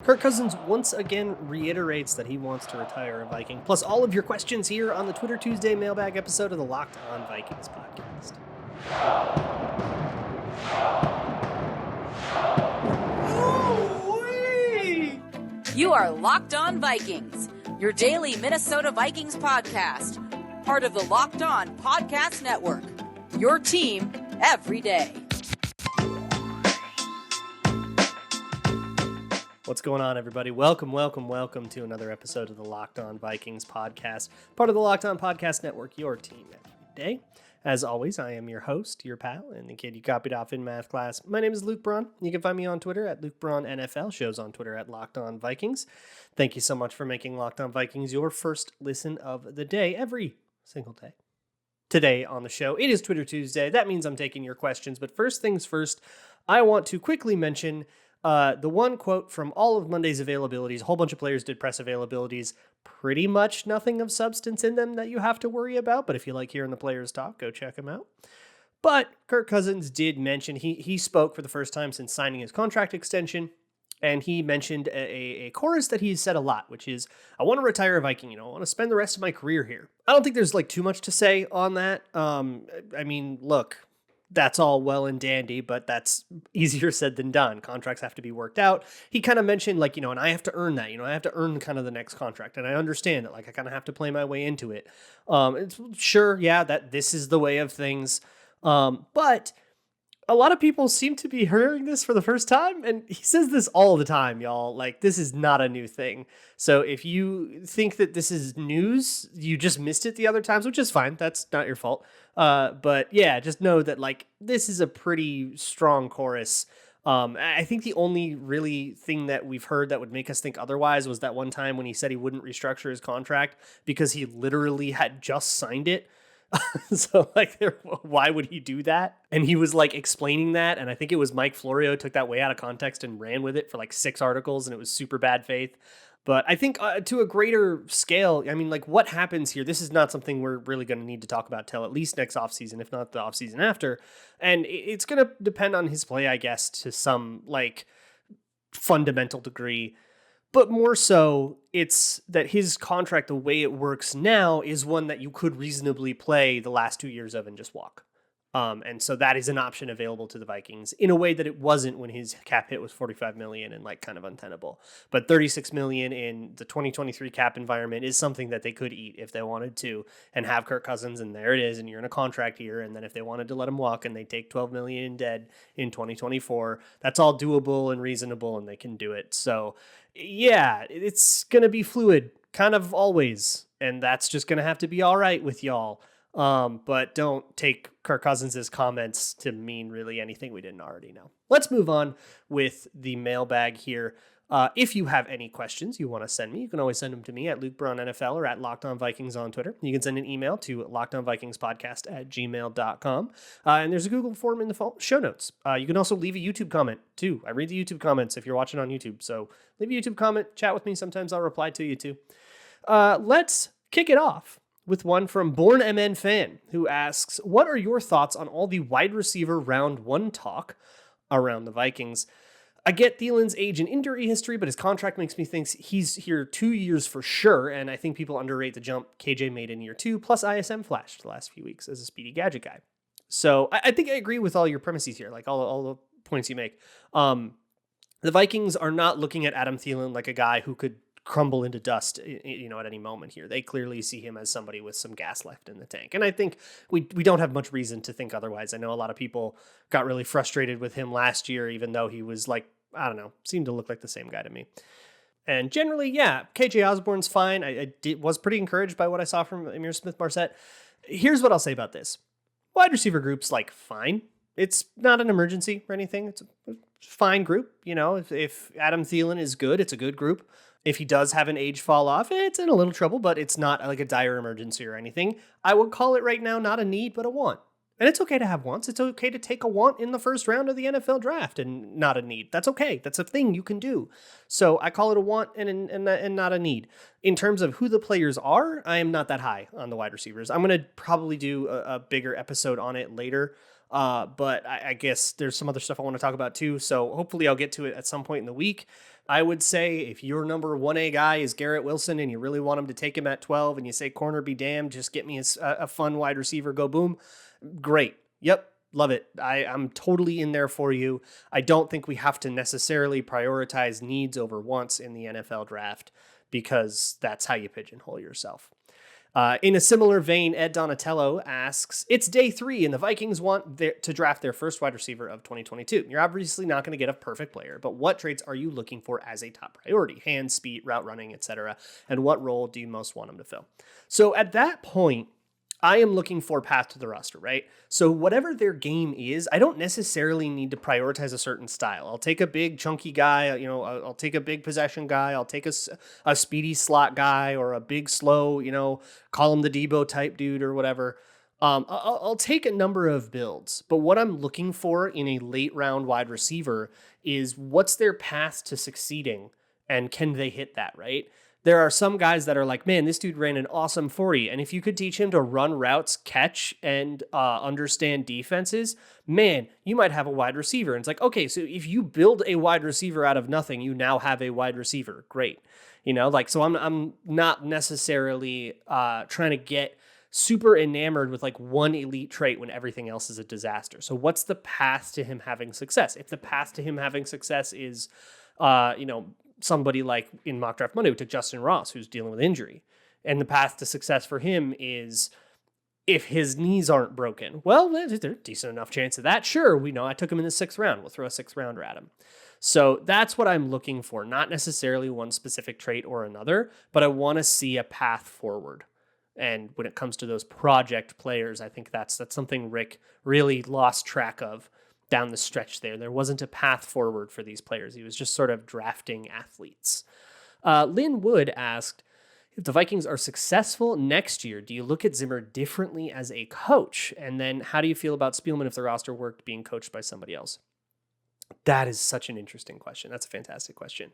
Kirk Cousins once again reiterates that he wants to retire a Viking, plus all of your questions here on the Twitter Tuesday mailbag episode of the Locked On Vikings podcast. Ooh-wee! You are Locked On Vikings, your daily Minnesota Vikings podcast, part of the Locked On Podcast Network, your team every day. What's going on, everybody? Welcome to another episode of the Locked On Vikings podcast, part of the Locked On Podcast Network, your team every day. As always, I am your host, your pal, and the kid you copied off in math class. My name is Luke Braun. You can find me on Twitter at Luke Braun NFL, shows on Twitter at Locked On Vikings. Thank you so much for making Locked On Vikings your first listen of the day every single day. Today on the show, it is Twitter Tuesday. That means I'm taking your questions, but first things first, I want to quickly mention the one quote from all of Monday's availabilities. A whole bunch of players did press availabilities. Pretty much nothing of substance in them that you have to worry about. But if you like hearing the players talk, go check them out. But Kirk Cousins did mention, he spoke for the first time since signing his contract extension. And he mentioned a chorus that he's said a lot, which is, I want to retire a Viking. I want to spend the rest of my career here. I don't think there's too much to say on that. I mean, look, that's all well and dandy, but that's easier said than done. Contracts have to be worked out. He kind of mentioned and I have to earn that, I have to earn kind of the next contract. And I understand that, I kind of have to play my way into it. It's sure, yeah, that this is the way of things. But a lot of people seem to be hearing this for the first time. And he says this all the time, y'all. This is not a new thing. So if you think that this is news, you just missed it the other times, which is fine. That's not your fault. But yeah, just know that this is a pretty strong chorus. I think the only really thing that we've heard that would make us think otherwise was that one time when he said he wouldn't restructure his contract because he literally had just signed it. So why would he do that? And he was explaining that. And I think it was Mike Florio took that way out of context and ran with it for 6 articles, and it was super bad faith. But I think to a greater scale, what happens here? This is not something we're really going to need to talk about till at least next offseason, if not the offseason after. And it's going to depend on his play, I guess, to some fundamental degree. But more so, it's that his contract, the way it works now, is one that you could reasonably play the last 2 years of and just walk. And so that is an option available to the Vikings in a way that it wasn't when his cap hit was $45 million and kind of untenable. But $36 million in the 2023 cap environment is something that they could eat if they wanted to and have Kirk Cousins, and there it is, and you're in a contract year. And then if they wanted to let him walk and they take $12 million in dead in 2024, that's all doable and reasonable, and they can do it. So yeah, it's going to be fluid kind of always. And that's just going to have to be all right with y'all. But don't take Kirk Cousins' comments to mean really anything we didn't already know. Let's move on with the mailbag here. If you have any questions you want to send me, you can always send them to me at Luke Braun NFL or at Locked On Vikings on Twitter. You can send an email to lockedonvikingspodcast@gmail.com. And there's a Google form in the show notes. You can also leave a YouTube comment too. I read the YouTube comments if you're watching on YouTube. So leave a YouTube comment, chat with me. Sometimes I'll reply to you too. Let's kick it off with one from Born MN Fan, who asks, what are your thoughts on all the wide receiver round 1 talk around the Vikings? I get Thielen's age and injury history, but his contract makes me think he's here 2 years for sure, and I think people underrate the jump KJ made in year 2, plus ISM flashed the last few weeks as a speedy gadget guy. So I think I agree with all your premises here, all the points you make. The Vikings are not looking at Adam Thielen like a guy who could crumble into dust, at any moment here. They clearly see him as somebody with some gas left in the tank. And I think we don't have much reason to think otherwise. I know a lot of people got really frustrated with him last year, even though he was seemed to look like the same guy to me. And generally, yeah, KJ Osborne's fine. I was pretty encouraged by what I saw from Amir Smith-Marset. Here's what I'll say about this. Wide receiver group's fine. It's not an emergency or anything. It's a fine group. If Adam Thielen is good, it's a good group. If he does have an age fall off, it's in a little trouble, but it's not a dire emergency or anything. I would call it right now not a need, but a want. And it's okay to have wants. It's okay to take a want in the first round of the NFL draft and not a need. That's okay. That's a thing you can do. So I call it a want and not a need. In terms of who the players are, I am not that high on the wide receivers. I'm going to probably do a bigger episode on it later. But I guess there's some other stuff I want to talk about too. So hopefully I'll get to it at some point in the week. I would say if your number 1A guy is Garrett Wilson and you really want him to take him at 12 and you say corner be damned, just get me a fun wide receiver, go boom. Great. Yep. Love it. I'm totally in there for you. I don't think we have to necessarily prioritize needs over wants in the NFL draft because that's how you pigeonhole yourself. In a similar vein, Ed Donatello asks, it's day 3 and the Vikings want to draft their first wide receiver of 2022. You're obviously not going to get a perfect player, but what traits are you looking for as a top priority? Hands, speed, route running, etc. And what role do you most want them to fill? So at that point, I am looking for path to the roster, right? So whatever their game is, I don't necessarily need to prioritize a certain style. I'll take a big chunky guy, I'll take a big possession guy. I'll take a speedy slot guy or a big slow, call him the Debo type dude or whatever. I'll take a number of builds, but what I'm looking for in a late round wide receiver is what's their path to succeeding and can they hit that, right? There are some guys that are like, man, this dude ran an awesome 40. And if you could teach him to run routes, catch, and understand defenses, man, you might have a wide receiver. And it's like, okay, so if you build a wide receiver out of nothing, you now have a wide receiver. Great. So I'm not necessarily trying to get super enamored with like one elite trait when everything else is a disaster. So what's the path to him having success? If the path to him having success is, somebody like in Mock Draft Monday, we took Justin Ross, who's dealing with injury. And the path to success for him is if his knees aren't broken. Well, there's a decent enough chance of that. Sure, we know I took him in the 6th round. We'll throw a 6th rounder at him. So that's what I'm looking for. Not necessarily one specific trait or another, but I want to see a path forward. And when it comes to those project players, I think that's something Rick really lost track of down the stretch there. There wasn't a path forward for these players. He was just sort of drafting athletes. Lynn Wood asked, if the Vikings are successful next year, do you look at Zimmer differently as a coach? And then how do you feel about Spielman if the roster worked being coached by somebody else? That is such an interesting question. That's a fantastic question.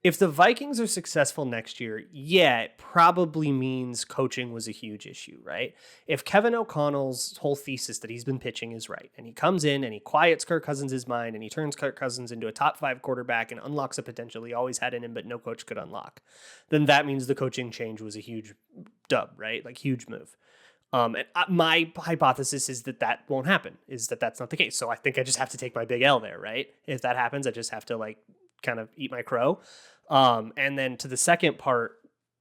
If the Vikings are successful next year, yeah, it probably means coaching was a huge issue, right? If Kevin O'Connell's whole thesis that he's been pitching is right, and he comes in and he quiets Kirk Cousins' mind and he turns Kirk Cousins into a top 5 quarterback and unlocks a potential he always had in him but no coach could unlock, then that means the coaching change was a huge dub, right? Like huge move. My hypothesis is that won't happen, is that that's not the case. So I think I just have to take my big L there, right? If that happens, I just have to kind of eat my crow. And then to the second part,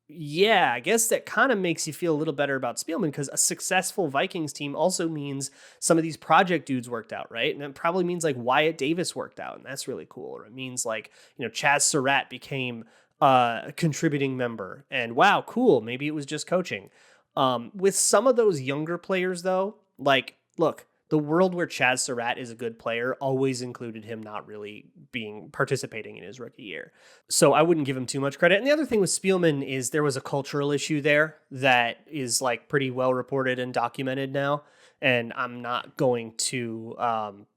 yeah, I guess that kind of makes you feel a little better about Spielman because a successful Vikings team also means some of these project dudes worked out, right? And it probably means like Wyatt Davis worked out, and that's really cool. Or it means like, Chaz Surratt became a contributing member, and wow, cool. Maybe it was just coaching. With some of those younger players, though, look, the world where Chaz Surratt is a good player always included him not really participating in his rookie year. So I wouldn't give him too much credit. And the other thing with Spielman is there was a cultural issue there that is pretty well reported and documented now. And I'm not going to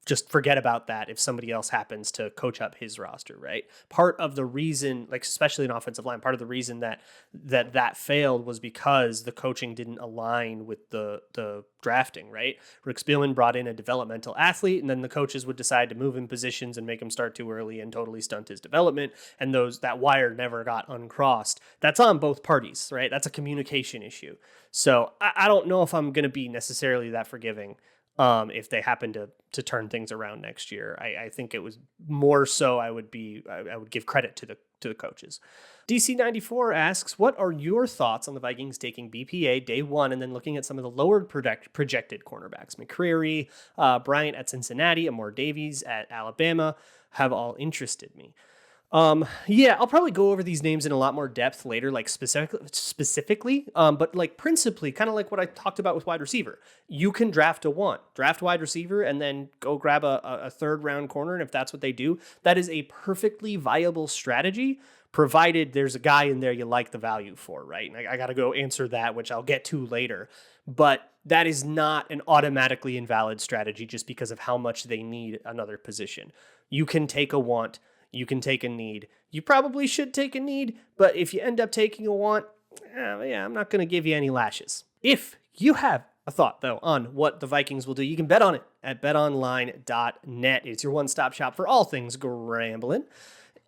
just forget about that if somebody else happens to coach up his roster, right? Part of the reason, especially in offensive line, part of the reason that failed was because the coaching didn't align with the drafting, right? Rick Spielman brought in a developmental athlete, and then the coaches would decide to move him positions and make him start too early and totally stunt his development, and that wire never got uncrossed. That's on both parties, right? That's a communication issue. So I don't know if I'm going to be necessarily that forgiving if they happen to turn things around next year. I think it was more so I would give credit to the coaches. DC94 asks, what are your thoughts on the Vikings taking BPA day 1 and then looking at some of the lower projected cornerbacks? McCreary, Bryant at Cincinnati, Amor Davies at Alabama have all interested me. Yeah, I'll probably go over these names in a lot more depth later, specifically, but principally, kind of like what I talked about with wide receiver. You can draft wide receiver, and then go grab a 3rd round corner. And if that's what they do, that is a perfectly viable strategy, provided there's a guy in there you like the value for, right? And I got to go answer that, which I'll get to later. But that is not an automatically invalid strategy just because of how much they need another position. You can take a want. You can take a need. You probably should take a need, but if you end up taking a want, I'm not going to give you any lashes. If you have a thought, though, on what the Vikings will do. You can bet on it at betonline.net. It's your one-stop shop for all things Grambling.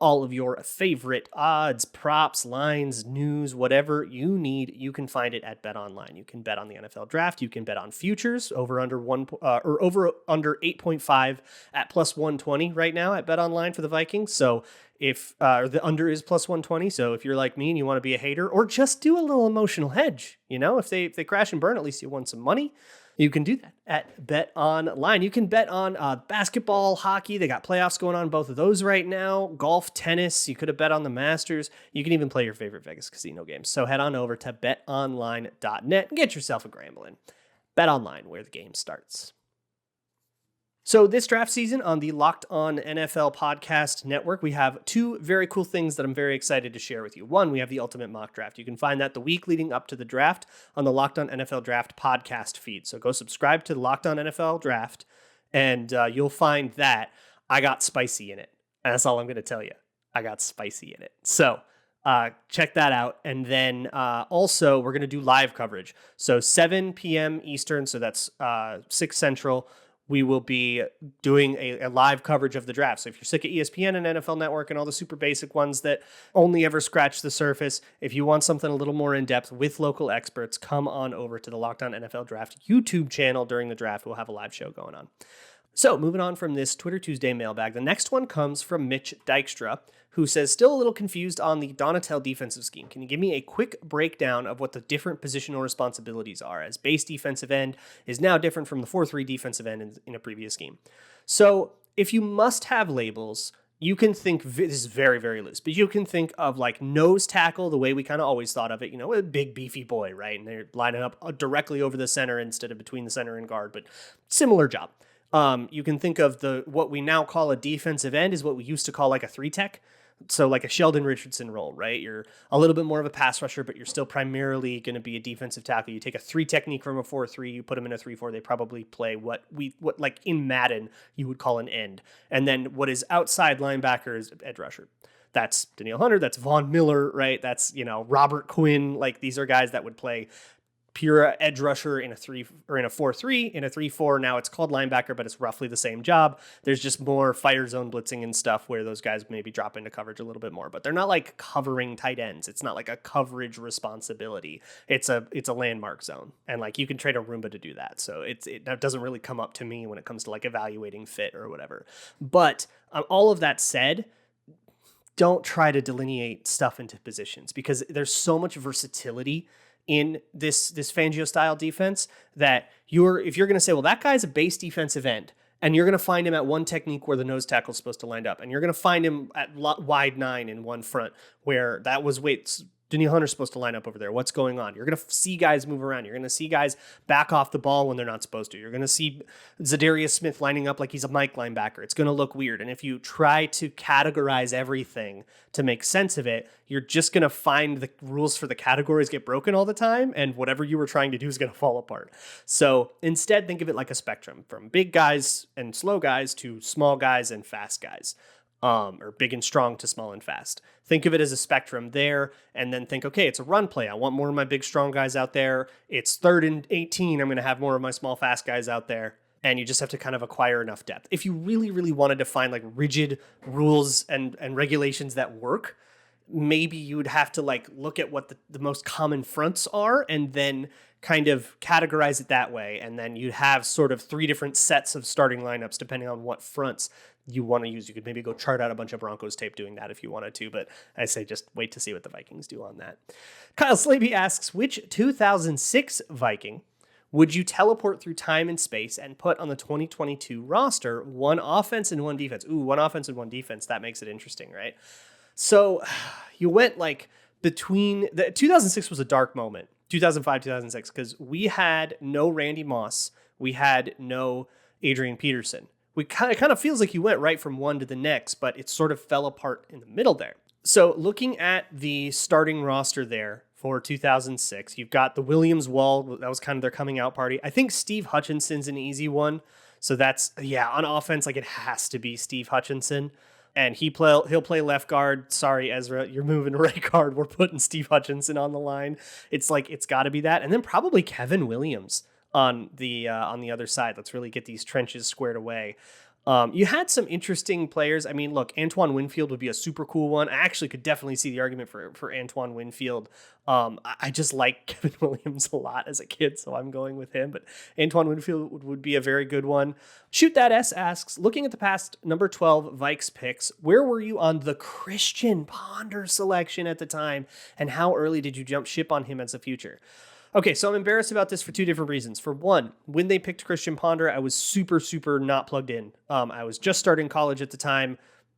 All of your favorite odds, props, lines, news, whatever you need, you can find it at BetOnline. You can bet on the NFL draft. You can bet on futures over under 8.5 at plus 120 right now at BetOnline for the Vikings. So if the under is plus 120, so if you're like me and you want to be a hater or just do a little emotional hedge, if they crash and burn, at least you won some money. You can do that at BetOnline. You can bet on basketball, hockey. They got playoffs going on, both of those right now. Golf, tennis. You could have bet on the Masters. You can even play your favorite Vegas casino games. So head on over to betonline.net and get yourself a Grambling. BetOnline, where the game starts. So this draft season on the Locked On NFL Podcast Network, we have two very cool things that I'm very excited to share with you. One, we have the Ultimate Mock Draft. You can find that the week leading up to the draft on the Locked On NFL Draft podcast feed. So go subscribe to the Locked On NFL Draft, and you'll find that I got spicy in it. And that's all I'm going to tell you. I got spicy in it. So check that out. And then also, we're going to do live coverage. So 7 p.m. Eastern, so that's 6 Central, we will be doing a live coverage of the draft. So if you're sick of ESPN and NFL Network and all the super basic ones that only ever scratch the surface, if you want something a little more in-depth with local experts, come on over to the Locked On NFL Draft YouTube channel during the draft. We'll have a live show going on. So moving on from this Twitter Tuesday mailbag, the next one comes from Mitch Dykstra, who says, still a little confused on the Donatel defensive scheme. Can you give me a quick breakdown of what the different positional responsibilities are, as base defensive end is now different from the 4-3 defensive end in a previous scheme? So if you must have labels, you can think, this is very, very loose, but you can think of like nose tackle, the way we kind of always thought of it, a big beefy boy, right? And they're lining up directly over the center instead of between the center and guard, but similar job. You can think of what we now call a defensive end is what we used to call like a 3-tech. So like a Sheldon Richardson role, right? You're a little bit more of a pass rusher, but you're still primarily going to be a defensive tackle. You take a 3 technique from a 4-3, you put them in a 3-4, they probably play what like in Madden you would call an end. And then what is outside linebacker is edge rusher. That's Danielle Hunter, that's Von Miller, right? That's, Robert Quinn. Like these are guys that would play pure edge rusher in a 3 or in a 4-3, in a 3-4. Now it's called linebacker, but it's roughly the same job. There's just more fire zone blitzing and stuff where those guys maybe drop into coverage a little bit more, but they're not like covering tight ends. It's not like a coverage responsibility. It's a landmark zone. And like you can trade a Roomba to do that. So that doesn't really come up to me when it comes to like evaluating fit or whatever. But all of that said, don't try to delineate stuff into positions because there's so much versatility in this Fangio style defense that if you're going to say, well, that guy's a base defensive end, and you're going to find him at one technique where the nose tackle is supposed to line up, and you're going to find him at wide 9 in one front where that was Danielle Hunter's supposed to line up over there. What's going on? You're going to see guys move around. You're going to see guys back off the ball when they're not supposed to. You're going to see Zadarius Smith lining up like he's a Mike linebacker. It's going to look weird. And if you try to categorize everything to make sense of it, you're just going to find the rules for the categories get broken all the time, and whatever you were trying to do is going to fall apart. So instead, think of it like a spectrum from big guys and slow guys to small guys and fast guys. Or big and strong to small and fast. Think of it as a spectrum there, and then think, okay, it's a run play. I want more of my big, strong guys out there. It's 3rd and 18. I'm going to have more of my small, fast guys out there. And you just have to kind of acquire enough depth. If you really, really wanted to find like rigid rules and regulations that work, maybe you would have to like look at what the most common fronts are and then kind of categorize it that way. And then you have sort of 3 different sets of starting lineups depending on what fronts you want to use. You could maybe go chart out a bunch of Broncos tape doing that if you wanted to, but I say just wait to see what the Vikings do on that. Kyle Slaby asks, which 2006 Viking would you teleport through time and space and put on the 2022 roster? One offense and one defense. Ooh, one offense and one defense. That makes it interesting, right? So you went like between 2006 was a dark moment. 2005, 2006, because we had no Randy Moss. We had no Adrian Peterson. It kind of feels like you went right from one to the next, but it sort of fell apart in the middle there. So looking at the starting roster there for 2006, you've got the Williams Wall. That was kind of their coming out party. I think Steve Hutchinson's an easy one. So that's, on offense, like it has to be Steve Hutchinson. And he'll play left guard. Sorry, Ezra, you're moving to right guard. We're putting Steve Hutchinson on the line. It's like, it's got to be that. And then probably Kevin Williams on the other side. Let's really get these trenches squared away. You had some interesting players. I mean, look, Antoine Winfield would be a super cool one. I actually could definitely see the argument for Antoine Winfield. I just like Kevin Williams a lot as a kid, so I'm going with him. But Antoine Winfield would be a very good one. Shoot That S asks, looking at the past number 12 Vikes picks, where were you on the Christian Ponder selection at the time? And how early did you jump ship on him as a future? Okay, so I'm embarrassed about this for two different reasons. For one, when they picked Christian Ponder, I was super, super not plugged in. I was just starting college at the time.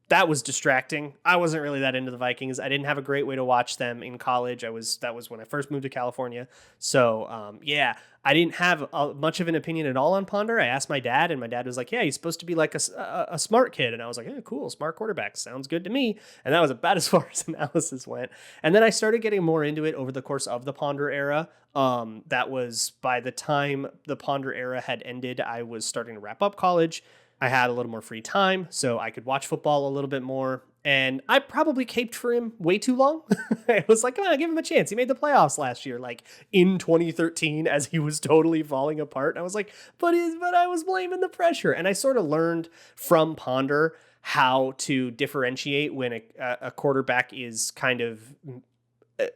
That was distracting. I wasn't really that into the Vikings. I didn't have a great way to watch them in college. That was when I first moved to California. So, yeah, I didn't have much of an opinion at all on Ponder. I asked my dad, and my dad was like, yeah, he's supposed to be like a smart kid. And I was like, yeah, cool, smart quarterback. Sounds good to me. And that was about as far as analysis went. And then I started getting more into it over the course of the Ponder era. That was by the time the Ponder era had ended, I was starting to wrap up college. I had a little more free time, so I could watch football a little bit more. And I probably caped for him way too long. I was like, come on, give him a chance. He made the playoffs last year, like in 2013, as he was totally falling apart. And I was like, but I was blaming the pressure. And I sort of learned from Ponder how to differentiate when a quarterback is kind of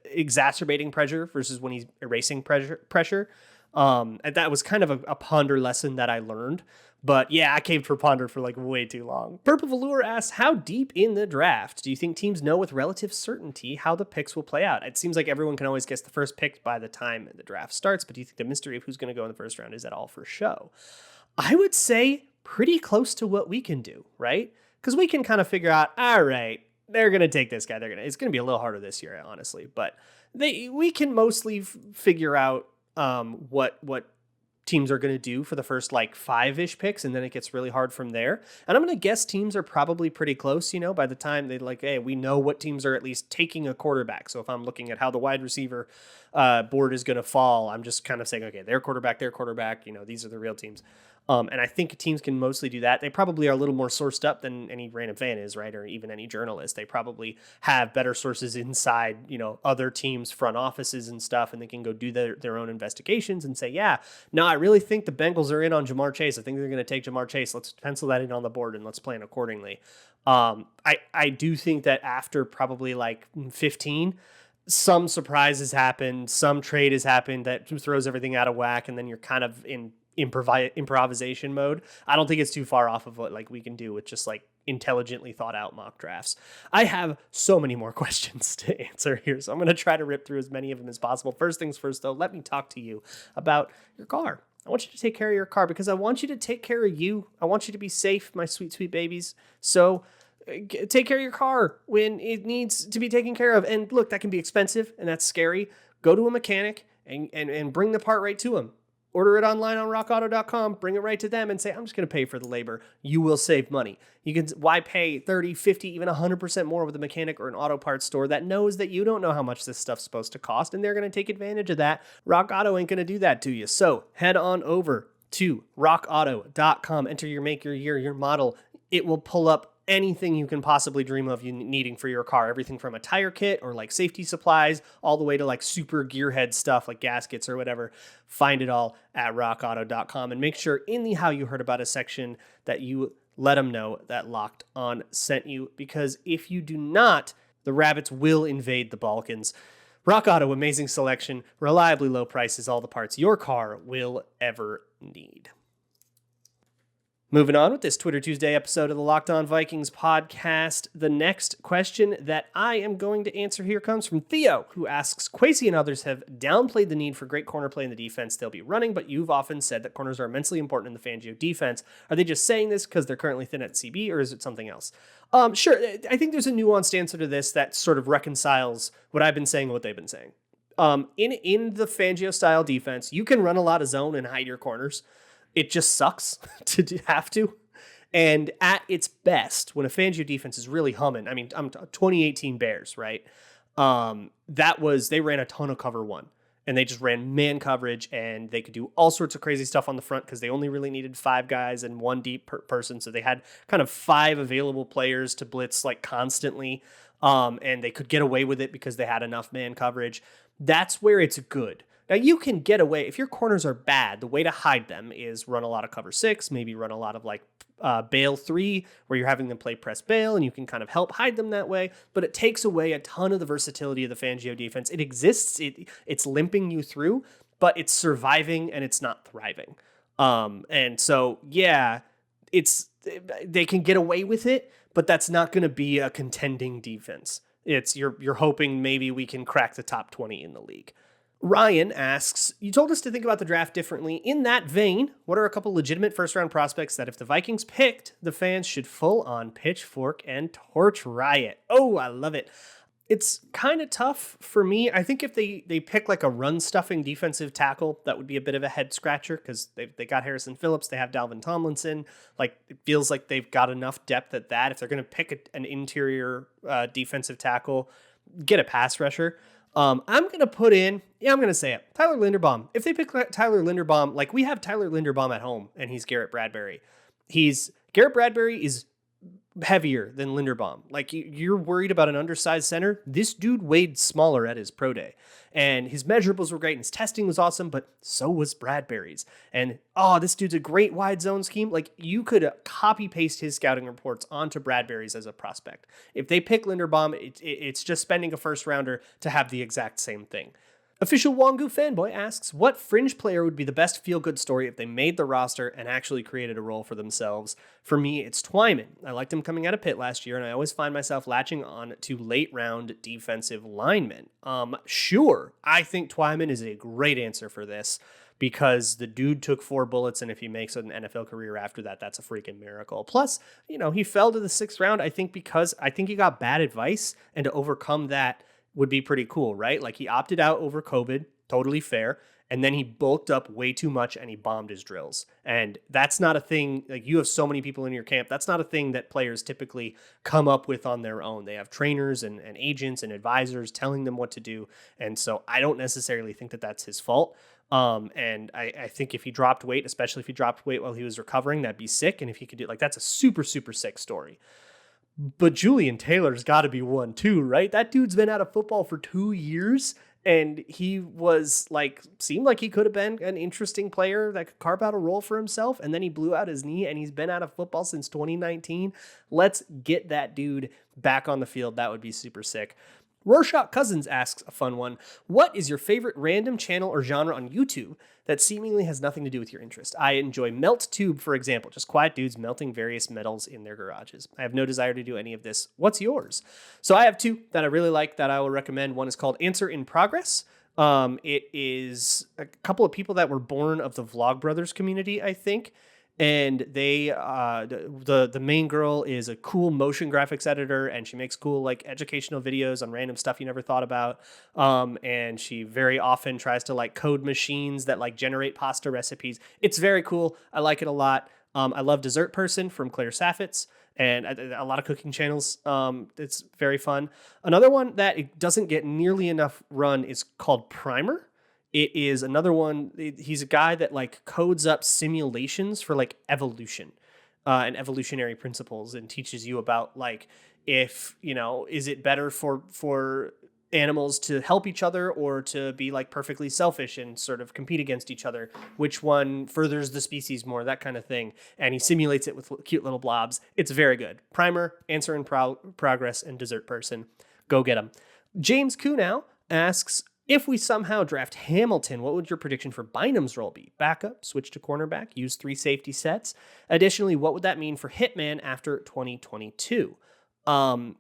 exacerbating pressure versus when he's erasing pressure. And that was kind of a Ponder lesson that I learned. But yeah, I caved for Ponder for like way too long. Purple Velour asks, how deep in the draft do you think teams know with relative certainty how the picks will play out? It seems like everyone can always guess the first pick by the time the draft starts, but do you think the mystery of who's going to go in the first round is at all for show? I would say pretty close to what we can do, right? Because we can kind of figure out, all right, they're going to take this guy. It's going to be a little harder this year, honestly, but we can mostly figure out what teams are going to do for the first like 5-ish picks, and then it gets really hard from there. And I'm going to guess teams are probably pretty close, by the time they like, hey, we know what teams are at least taking a quarterback. So if I'm looking at how the wide receiver board is going to fall, I'm just kind of saying, okay, their quarterback, these are the real teams. And I think teams can mostly do that. They probably are a little more sourced up than any random fan is, right? Or even any journalist. They probably have better sources inside, other teams' front offices and stuff, and they can go do their own investigations and say, yeah, no, I really think the Bengals are in on Jamar Chase. I think they're going to take Jamar Chase. Let's pencil that in on the board and let's plan accordingly. I do think that after probably like 15, some surprise has happened, some trade has happened that throws everything out of whack, and then you're kind of in improvisation mode. I don't think it's too far off of what like we can do with just like intelligently thought out mock drafts. I have so many more questions to answer here, so I'm going to try to rip through as many of them as possible. First things first, though, let me talk to you about your car. I want you to take care of your car because I want you to take care of you. I want you to be safe, my sweet, sweet babies. So take care of your car when it needs to be taken care of. And look, that can be expensive and that's scary. Go to a mechanic and bring the part right to him. Order it online on rockauto.com, bring it right to them and say, I'm just going to pay for the labor. You will save money. Why pay 30, 50, even 100% more with a mechanic or an auto parts store that knows that you don't know how much this stuff's supposed to cost, and they're going to take advantage of that. Rock Auto ain't going to do that to you. So head on over to rockauto.com, enter your make, your year, your model. It will pull up anything you can possibly dream of you needing for your car. Everything from a tire kit or like safety supplies all the way to like super gearhead stuff like gaskets or whatever. Find it all at rockauto.com and make sure in the how you heard about us section that you let them know that Locked On sent you, because if you do not, the rabbits will invade the Balkans. Rock Auto, amazing selection, reliably low prices, all the parts your car will ever need. Moving on with this Twitter Tuesday episode of the Locked On Vikings podcast. The next question that I am going to answer here comes from Theo, who asks, Kwesi and others have downplayed the need for great corner play in the defense they'll be running, but you've often said that corners are immensely important in the Fangio defense. Are they just saying this because they're currently thin at CB, or is it something else? Sure, I think there's a nuanced answer to this that sort of reconciles what I've been saying and what they've been saying. In the Fangio-style defense, you can run a lot of zone and hide your corners. It just sucks to have to. And at its best, when a Fangio defense is really humming, I mean, 2018 Bears, right? They ran a ton of cover one, and they just ran man coverage, and they could do all sorts of crazy stuff on the front because they only really needed 5 guys and 1 deep person. So they had kind of 5 available players to blitz like constantly. And they could get away with it because they had enough man coverage. That's where it's good. Now, you can get away, if your corners are bad, the way to hide them is run a lot of cover 6, maybe run a lot of like bail 3, where you're having them play press bail, and you can kind of help hide them that way. But it takes away a ton of the versatility of the Fangio defense. It exists, it's limping you through, but it's surviving and it's not thriving. And so, yeah, they can get away with it, but that's not going to be a contending defense. You're hoping maybe we can crack the top 20 in the league. Ryan asks, you told us to think about the draft differently. In that vein, what are a couple legitimate first-round prospects that if the Vikings picked, the fans should full-on pitchfork and torch riot? Oh, I love it. It's kind of tough for me. I think if they pick like a run-stuffing defensive tackle, that would be a bit of a head-scratcher because they got Harrison Phillips, they have Dalvin Tomlinson. Like, it feels like they've got enough depth at that. If they're going to pick an interior defensive tackle, get a pass rusher. I'm going to put in, I'm going to say it, Tyler Linderbaum. If they pick Tyler Linderbaum, like we have Tyler Linderbaum at home and he's Garrett Bradbury. Garrett Bradbury is heavier than Linderbaum. Like you're worried about an undersized center. This dude weighed smaller at his pro day and his measurables were great and his testing was awesome, but so was Bradbury's. And this dude's a great wide zone scheme. Like you could copy paste his scouting reports onto Bradbury's as a prospect. If they pick Linderbaum, it's just spending a first rounder to have the exact same thing. Official Wongu fanboy asks, what fringe player would be the best feel-good story if they made the roster and actually created a role for themselves? For me, it's Twyman. I liked him coming out of Pitt last year, and I always find myself latching on to late-round defensive linemen. Sure, I think Twyman is a great answer for this because the dude took 4 bullets, and if he makes an NFL career after that, that's a freaking miracle. Plus, he fell to the 6th round, I think he got bad advice, and to overcome that would be pretty cool, right? Like he opted out over COVID, totally fair. And then he bulked up way too much and he bombed his drills. And that's not a thing, like you have so many people in your camp. That's not a thing that players typically come up with on their own. They have trainers and agents and advisors telling them what to do. And so I don't necessarily think that that's his fault. And I think if he dropped weight, especially if he dropped weight while he was recovering, that'd be sick. And if he could do that's a super, super sick story. But Julian Taylor's got to be one too, right? That dude's been out of football for 2 years, and he was seemed like he could have been an interesting player that could carve out a role for himself, and then he blew out his knee, and he's been out of football since 2019. Let's get that dude back on the field. That would be super sick. Rorschach Cousins asks a fun one. What is your favorite random channel or genre on YouTube that seemingly has nothing to do with your interest? I enjoy MeltTube, for example, just quiet dudes melting various metals in their garages. I have no desire to do any of this. What's yours? So I have 2 that I really like that I will recommend. One is called Answer in Progress. It is a couple of people that were born of the Vlogbrothers community, I think. And they, the main girl is a cool motion graphics editor, and she makes cool educational videos on random stuff you never thought about. And she very often tries to code machines that generate pasta recipes. It's very cool. I like it a lot. I love Dessert Person from Claire Saffitz and a lot of cooking channels. It's very fun. Another one that it doesn't get nearly enough run is called Primer. It is another one. He's a guy that codes up simulations for evolution and evolutionary principles and teaches you about if, is it better for animals to help each other or to be perfectly selfish and sort of compete against each other? Which one furthers the species more, that kind of thing. And he simulates it with cute little blobs. It's very good. Primer, Answer in Progress, and Dessert Person. Go get them. James Kunow asks, if we somehow draft Hamilton, what would your prediction for Bynum's role be? Backup, switch to cornerback, use 3 safety sets. Additionally, what would that mean for Hitman after 2022? So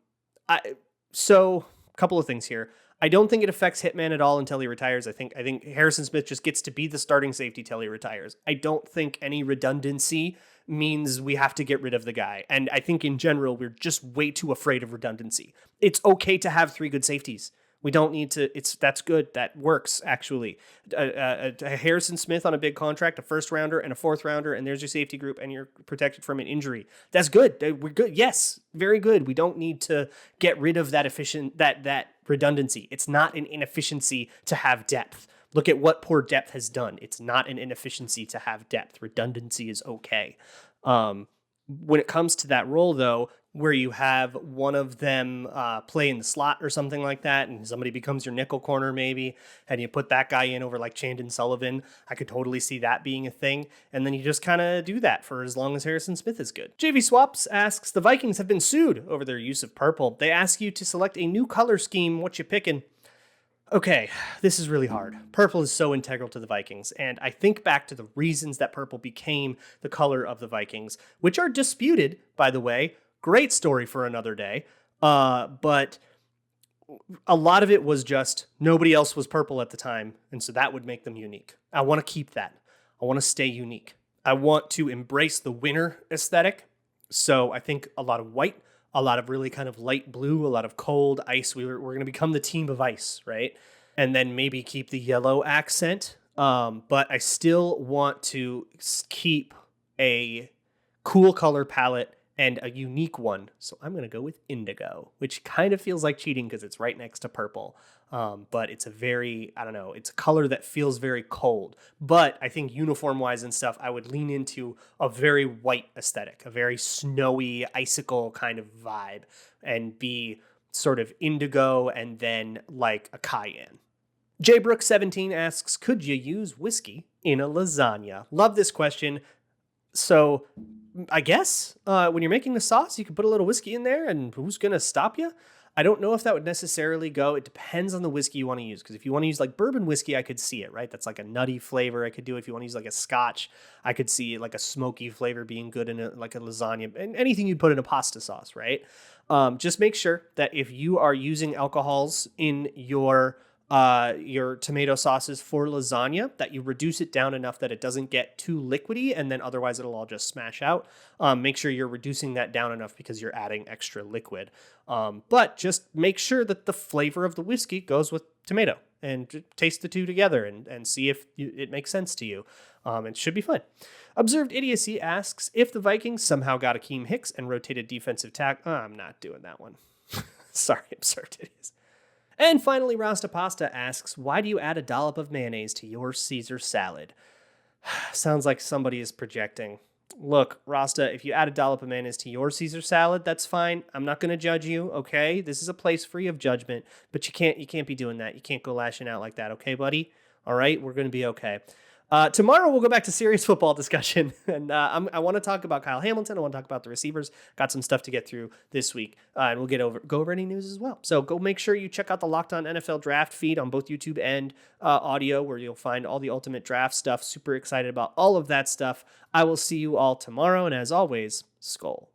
a couple of things here. I don't think it affects Hitman at all until he retires. I think Harrison Smith just gets to be the starting safety till he retires. I don't think any redundancy means we have to get rid of the guy. And I think in general, we're just way too afraid of redundancy. It's okay to have 3 good safeties. We don't need to, that's good. That works, actually. A Harrison Smith on a big contract, a 1st rounder and a 4th rounder, and there's your safety group, and you're protected from an injury. That's good. We're good. Yes, very good. We don't need to get rid of that redundancy. It's not an inefficiency to have depth. Look at what poor depth has done. It's not an inefficiency to have depth. Redundancy is okay. When it comes to that role, though, where you have one of them play in the slot or something like that, and somebody becomes your nickel corner maybe, and you put that guy in over like Chandon Sullivan. I could totally see that being a thing, and then you just kind of do that for as long as Harrison Smith is good. JV Swaps asks, the Vikings have been sued over their use of purple. They ask you to select a new color scheme. What you picking? Okay, this is really hard. Purple is so integral to the Vikings, and I think back to the reasons that purple became the color of the Vikings, which are disputed, by the way. Great story for another day. But a lot of it was just nobody else was purple at the time, and so that would make them unique. I want to keep that. I want to stay unique. I want to embrace the winter aesthetic, so I think a lot of white, a lot of really kind of light blue, a lot of cold ice. We're going to become the team of ice, right? And then maybe keep the yellow accent. But I still want to keep a cool color palette and a unique one. So I'm going to go with indigo, which kind of feels like cheating because it's right next to purple. But it's a very, I don't know, it's a color that feels very cold. But I think uniform-wise and stuff, I would lean into a very white aesthetic, a very snowy, icicle kind of vibe, and be sort of indigo and then like a cayenne. JBrook17 asks, could you use whiskey in a lasagna? Love this question. So I guess when you're making the sauce, you can put a little whiskey in there, and who's going to stop you? I don't know if that would necessarily go. It depends on the whiskey you want to use. Because if you want to use like bourbon whiskey, I could see it, right? That's like a nutty flavor. I could do it. If you want to use like a scotch, I could see like a smoky flavor being good in like a lasagna, and anything you put in a pasta sauce, right? Just make sure that if you are using alcohols in your tomato sauces for lasagna, that you reduce it down enough that it doesn't get too liquidy, and then otherwise it'll all just smash out. Make sure you're reducing that down enough because you're adding extra liquid. But just make sure that the flavor of the whiskey goes with tomato, and taste the two together and see if it makes sense to you. It should be fun. Observed Idiocy asks, if the Vikings somehow got Akeem Hicks and rotated defensive tackle, I'm not doing that one. Sorry, Observed Idiocy. And finally, Rasta Pasta asks, why do you add a dollop of mayonnaise to your Caesar salad? Sounds like somebody is projecting. Look, Rasta, if you add a dollop of mayonnaise to your Caesar salad, that's fine. I'm not going to judge you, okay? This is a place free of judgment, but you can't be doing that. You can't go lashing out like that, okay, buddy? All right, we're going to be okay. Tomorrow we'll go back to serious football discussion, and I want to talk about Kyle Hamilton. I want to talk about the receivers. Got some stuff to get through this week, and we'll go over any news as well. So go make sure you check out the Locked On NFL Draft feed on both YouTube and audio, where you'll find all the ultimate draft stuff. Super excited about all of that stuff. I will see you all tomorrow, and as always, Skol.